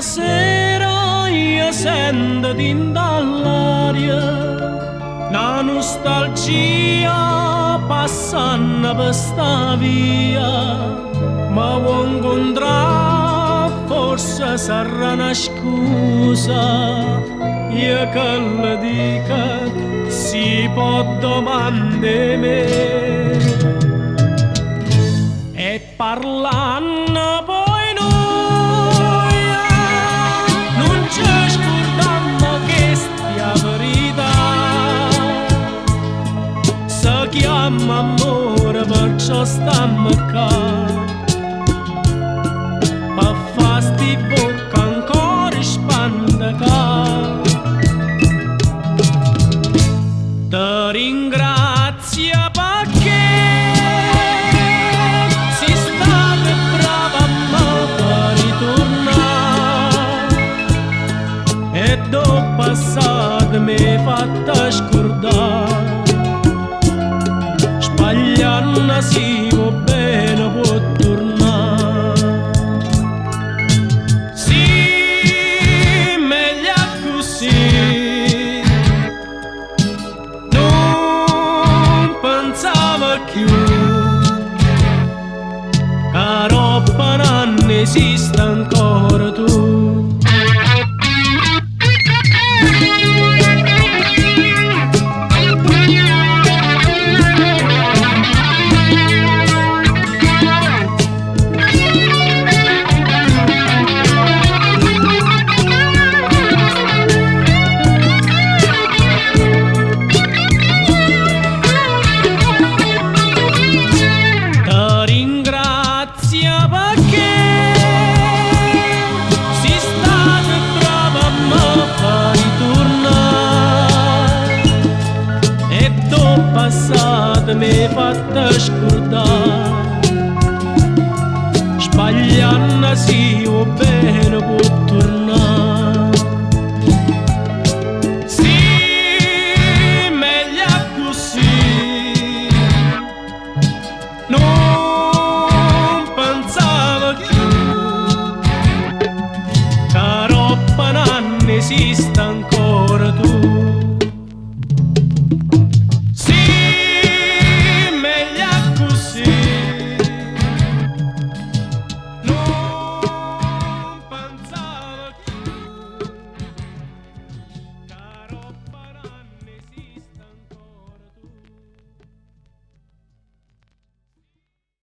sera io sento dall'aria una nostalgia passando per sta via, ma vuoi incontrare forse sarà una scusa, io che le dico si può domandare me e parlando poi noi non ci scordiamo che stia verità si chiama amore, perciò stiamo qua per fa sti bocca ancora spanda qua. Ti ringrazio perché sei stata brava a me per ritornare e dopo passato mi hai fatta scordare, sbagliando si va bene può tornare. Sì, meglio così. Più la roba non esiste ancora tu. Mi hai fatta scordare, sbagliando si